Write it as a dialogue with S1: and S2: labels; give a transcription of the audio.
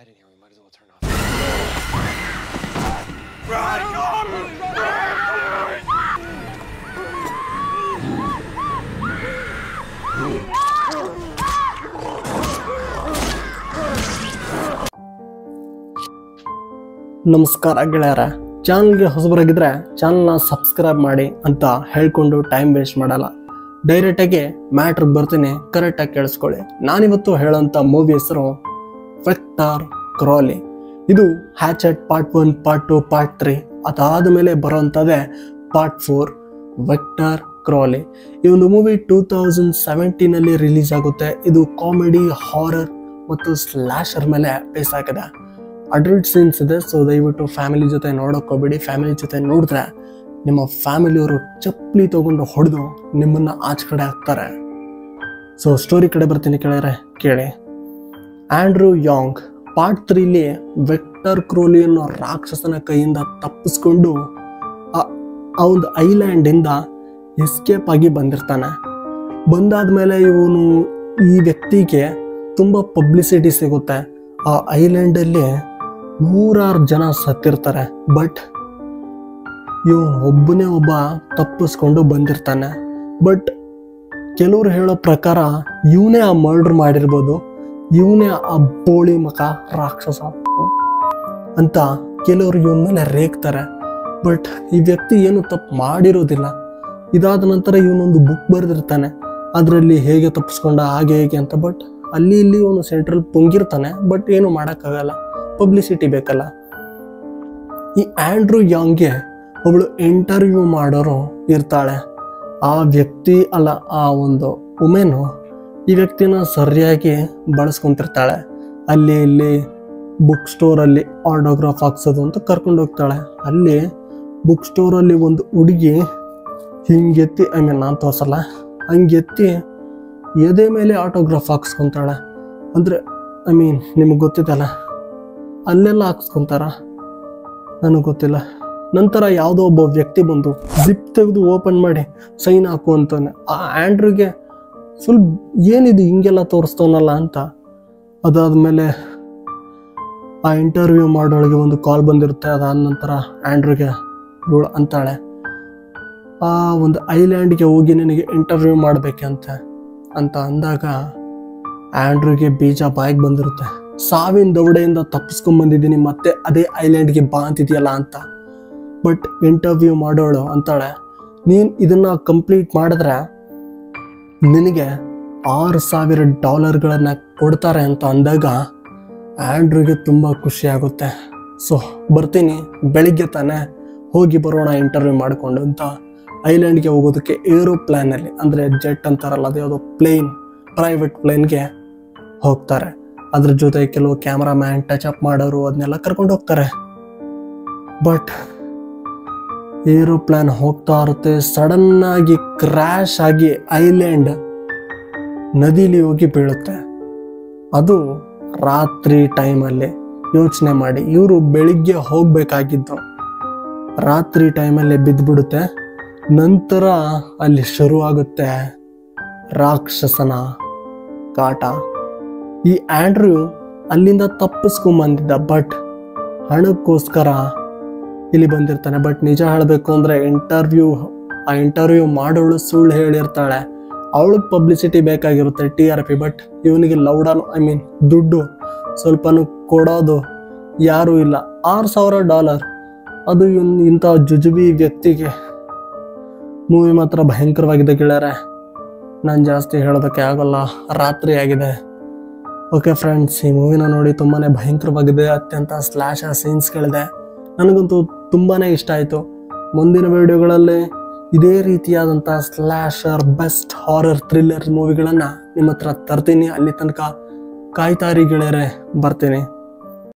S1: light in here. We might as well turn off.
S2: ನಮಸ್ಕಾರ ಗೆಳೆಯರ, ಚಾನಲ್ಗೆ ಹೊಸಬರಾಗಿದ್ರೆ ಚಾನಲ್ನ ಸಬ್ಸ್ಕ್ರೈಬ್ ಮಾಡಿ ಅಂತ ಹೇಳ್ಕೊಂಡು ಟೈಮ್ ವೇಸ್ಟ್ ಮಾಡಲ್ಲ. ಡೈರೆಕ್ಟಾಗಿ ಮ್ಯಾಟ್ರಿಗೆ ಬರ್ತೀನಿ, ಕರೆಕ್ಟಾಗಿ ಕೇಳಿಸ್ಕೊಳ್ಳಿ. ನಾನಿವತ್ತು ಹೇಳೋಂಥ ಮೂವಿ ಹೆಸರು ವೆಕ್ಟರ್ ಕ್ರಾಲಿ. ಇದು ಹ್ಯಾಚೆಟ್ ಪಾರ್ಟ್ 1, ಪಾರ್ಟ್ 2, ಪಾರ್ಟ್ 3 ಅದಾದ ಮೇಲೆ ಬರೋವಂಥದ್ದೇ ಪಾರ್ಟ್ 4 ವೆಕ್ಟರ್ ಕ್ರಾಲಿ. ಈ ಒಂದು ಮೂವಿ 2017 ರಿಲೀಸ್ ಆಗುತ್ತೆ. ಇದು ಕಾಮಿಡಿ, ಹಾರರ್ ಮತ್ತು ಸ್ಲ್ಯಾಶರ್ ಮೇಲೆ ಬೇಸ್ ಆಗಿದೆ. ಅಡಲ್ಟ್ ಸೀನ್ಸ್ ಇದೆ, ಸೊ ದಯವಿಟ್ಟು ಫ್ಯಾಮಿಲಿ ಜೊತೆ ನೋಡೋಕ್ಕೋಗ್ಬೇಡಿ. ಫ್ಯಾಮಿಲಿ ಜೊತೆ ನೋಡಿದ್ರೆ ನಿಮ್ಮ ಫ್ಯಾಮಿಲಿಯವರು ಚಪ್ಪಲಿ ತೊಗೊಂಡು ಹೊಡೆದು ನಿಮ್ಮನ್ನು ಆಚೆ ಕಡೆ ಹಾಕ್ತಾರೆ. ಸೊ ಸ್ಟೋರಿ ಕಡೆ ಬರ್ತೀನಿ ಕೇಳಿ. ಆಂಡ್ರೂ ಯಾಂಗ್ ಪಾರ್ಟ್ 3 ವೆಕ್ಟರ್ ಕ್ರಾಲಿ ಅನ್ನೋ ರಾಕ್ಷಸನ ಕೈಯಿಂದ ತಪ್ಪಿಸ್ಕೊಂಡು ಆ ಒಂದು ಐಲ್ಯಾಂಡಿಂದ ಎಸ್ಕೇಪ್ ಆಗಿ ಬಂದಿರ್ತಾನೆ. ಬಂದಾದ್ಮೇಲೆ ಈ ವ್ಯಕ್ತಿಗೆ ತುಂಬ ಪಬ್ಲಿಸಿಟಿ ಸಿಗುತ್ತೆ. ಆ ಐಲ್ಯಾಂಡಲ್ಲಿ 100 ಜನ ಸತ್ತಿರ್ತಾರೆ. ಬಟ್ ಒಬ್ಬನೇ ಒಬ್ಬ ತಪ್ಪಿಸ್ಕೊಂಡು ಬಂದಿರ್ತಾನೆ. ಬಟ್ ಕೆಲವರು ಹೇಳೋ ಪ್ರಕಾರ ಇವನೇ ಆ ಮರ್ಡರ್ ಮಾಡಿರ್ಬೋದು, ಇವನೇ ಆ ಬೋಳಿ ಮಕ ರಾಕ್ಷಸ ಅಂತ ಕೆಲವರು ಇವನ ಮೇಲೆ ರೇಗ್ತಾರೆ. ಬಟ್ ಈ ವ್ಯಕ್ತಿ ಏನು ತಪ್ಪು ಮಾಡಿರೋದಿಲ್ಲ. ಇದಾದ ನಂತರ ಇವನೊಂದು ಬುಕ್ ಬರೆದಿರ್ತಾನೆ, ಅದರಲ್ಲಿ ಹೇಗೆ ತಪ್ಪಿಸ್ಕೊಂಡ ಹಾಗೆ ಹೇಗೆ ಅಂತ. ಬಟ್ ಅಲ್ಲಿ ಇಲ್ಲಿ ಅವನು ಸೆಂಟ್ರಲ್ ಪುಂಗಿರ್ತಾನೆ. ಬಟ್ ಏನು ಮಾಡೋಕ್ಕಾಗಲ್ಲ, ಪಬ್ಲಿಸಿಟಿ ಬೇಕಲ್ಲ. ಈ ಆಂಡ್ರೂ ಯಾಂಗ್ಗೆ ಒಬ್ಬಳು ಇಂಟರ್ವ್ಯೂ ಮಾಡೋರು ಇರ್ತಾಳೆ. ಆ ವ್ಯಕ್ತಿ ಅಲ್ಲ, ಆ ಒಂದು ವುಮೆನು ಈ ವ್ಯಕ್ತಿನ ಸರಿಯಾಗಿ ಬಳಸ್ಕೊಂತಿರ್ತಾಳೆ. ಅಲ್ಲಿ ಇಲ್ಲಿ ಬುಕ್ ಸ್ಟೋರಲ್ಲಿ ಆಟೋಗ್ರಾಫ್ ಹಾಕ್ಸೋದು ಅಂತ ಕರ್ಕೊಂಡು ಹೋಗ್ತಾಳೆ. ಅಲ್ಲಿ ಬುಕ್ ಸ್ಟೋರಲ್ಲಿ ಒಂದು ಹುಡುಗಿ ಹಿಂಗೆತ್ತಿ, ನಾನು ತೋರಿಸಲ್ಲ, ಹಂಗೆತ್ತಿ ಎದೆ ಮೇಲೆ ಆಟೋಗ್ರಾಫ್ ಹಾಕ್ಸ್ಕೊತಾಳೆ. ಅಂದರೆ ನಿಮಗೆ ಗೊತ್ತಿದಲ್ಲ, ಅಲ್ಲೆಲ್ಲ ಹಾಕ್ಸ್ಕೊತಾರ, ನನಗೆ ಗೊತ್ತಿಲ್ಲ. ನಂತರ ಯಾವುದೋ ಒಬ್ಬ ವ್ಯಕ್ತಿ ಬಂದು ಜಿಪ್ ತೆಗೆದು ಓಪನ್ ಮಾಡಿ ಸೈನ್ ಹಾಕು ಅಂತಾನೆ. ಆ ಆಂಡ್ರಿಗೆ ಫುಲ್ ಏನಿದು ಹಿಂಗೆಲ್ಲ ತೋರಿಸ್ತವನಲ್ಲ ಅಂತ. ಅದಾದಮೇಲೆ ಆ ಇಂಟರ್ವ್ಯೂ ಮಾಡೋಳಿಗೆ ಒಂದು ಕಾಲ್ ಬಂದಿರುತ್ತೆ. ಅದಾದ ನಂತರ ಆಂಡ್ರಿಗೆ ಇವಳು ಅಂತಾಳೆ, ಆ ಒಂದು ಐಲ್ಯಾಂಡ್ಗೆ ಹೋಗಿ ನಿನಗೆ ಇಂಟರ್ವ್ಯೂ ಮಾಡಬೇಕಂತೆ ಅಂತ ಅಂದಾಗ ಆಂಡ್ರಿಗೆ ಬೀಜ ಬಾಯಿಗೆ ಬಂದಿರುತ್ತೆ. ಸಾವಿನ ದವಡೆಯಿಂದ ತಪ್ಪಿಸ್ಕೊಂಡ್ಬಂದಿದ್ದೀನಿ, ಮತ್ತೆ ಅದೇ ಐಲ್ಯಾಂಡ್ಗೆ ಬಾ ಅಂತಿದೆಯಲ್ಲ ಅಂತ. ಬಟ್ ಇಂಟರ್ವ್ಯೂ ಮಾಡೋಳು ಅಂತಾಳೆ, ನೀನು ಇದನ್ನು ಕಂಪ್ಲೀಟ್ ಮಾಡಿದ್ರೆ ನಿನಗೆ $6,000 ಕೊಡ್ತಾರೆ ಅಂತ ಅಂದಾಗ ಆಂಡ್ರಿಗೆ ತುಂಬ ಖುಷಿ ಆಗುತ್ತೆ. ಸೊ ಬರ್ತೀನಿ, ಬೆಳಿಗ್ಗೆ ತಾನೇ ಹೋಗಿ ಬರೋಣ ಇಂಟರ್ವ್ಯೂ ಮಾಡಿಕೊಂಡು ಅಂತ ಐಲ್ಯಾಂಡ್ಗೆ ಹೋಗೋದಕ್ಕೆ ಏರೋಪ್ಲೇನಲ್ಲಿ, ಅಂದರೆ ಜೆಟ್ ಅಂತಾರಲ್ಲ, ಅದು ಯಾವುದೋ ಪ್ಲೇನ್, ಪ್ರೈವೇಟ್ ಪ್ಲೇನ್ಗೆ ಹೋಗ್ತಾರೆ. ಅದ್ರ ಜೊತೆ ಕೆಲವು ಕ್ಯಾಮ್ರಾಮ್ಯಾನ್, ಟಚ್ ಅಪ್ ಮಾಡೋರು ಅದನ್ನೆಲ್ಲ ಕರ್ಕೊಂಡು ಹೋಗ್ತಾರೆ. ಬಟ್ ಏರೋಪ್ಲೇನ್ ಹೋಗ್ತಾ ಇರುತ್ತೆ, ಸಡನ್ನಾಗಿ ಕ್ರ್ಯಾಶ್ ಆಗಿ ಐಲ್ಯಾಂಡ್ ನದಿಲಿ ಹೋಗಿ ಬೀಳುತ್ತೆ. ಅದು ರಾತ್ರಿ ಟೈಮಲ್ಲಿ. ಯೋಚನೆ ಮಾಡಿ, ಇವರು ಬೆಳಿಗ್ಗೆ ಹೋಗಬೇಕಾಗಿದ್ದು ರಾತ್ರಿ ಟೈಮಲ್ಲಿ ಬಿದ್ದುಬಿಡುತ್ತೆ. ನಂತರ ಅಲ್ಲಿ ಶುರುವಾಗುತ್ತೆ ರಾಕ್ಷಸನ ಕಾಟ. ಈ ಆಂಡ್ರೂ ಅಲ್ಲಿಂದ ತಪ್ಪಿಸ್ಕೊಂಬಂದಿದ್ದ, ಬಟ್ ಹಣಕ್ಕೋಸ್ಕರ ಇಲ್ಲಿ ಬಂದಿರ್ತಾನೆ. ಬಟ್ ನಿಜ ಹೇಳಬೇಕು ಅಂದರೆ ಆ ಇಂಟರ್ವ್ಯೂ ಮಾಡೋಳು ಸುಳ್ಳು ಹೇಳಿರ್ತಾಳೆ. ಅವಳಿಗೆ ಪಬ್ಲಿಸಿಟಿ ಬೇಕಾಗಿರುತ್ತೆ, TRP. ಬಟ್ ಇವನಿಗೆ ದುಡ್ಡು ಸ್ವಲ್ಪನೂ ಕೊಡೋದು ಯಾರೂ ಇಲ್ಲ. $6,000 ಅದು ಇಂಥ ಜುಜುಬಿ ವ್ಯಕ್ತಿಗೆ. ಮೂವಿ ಮಾತ್ರ ಭಯಂಕರವಾಗಿದೆ ಗೆಳೆಯರೆ, ನಾನು ಜಾಸ್ತಿ ಹೇಳೋದಕ್ಕೆ ಆಗೋಲ್ಲ, ರಾತ್ರಿ ಆಗಿದೆ. ಓಕೆ ಫ್ರೆಂಡ್ಸ್, ಈ ಮೂವಿನ ನೋಡಿ ತುಂಬಾ ಭಯಂಕರವಾಗಿದೆ. ಅತ್ಯಂತ ಸ್ಲ್ಯಾಶರ್ ಸೀನ್ಸ್ಗಳಿದೆ. ನನಗಂತೂ ತುಂಬಾ ಇಷ್ಟ ಆಯಿತು. ಮುಂದಿನ ವಿಡಿಯೋಗಳಲ್ಲಿ ಇದೇ ರೀತಿಯಾದಂಥ ಸ್ಲ್ಯಾಶರ್, ಬೆಸ್ಟ್ ಹಾರರ್, ಥ್ರಿಲ್ಲರ್ ಮೂವಿಗಳನ್ನು ನಿಮ್ಮ ಹತ್ರ ತರ್ತೀನಿ. ಅಲ್ಲಿ ತನಕ ಕಾಯ್ತಾರಿ ಗೆಳೆಯರೆ, ಬರ್ತೀನಿ.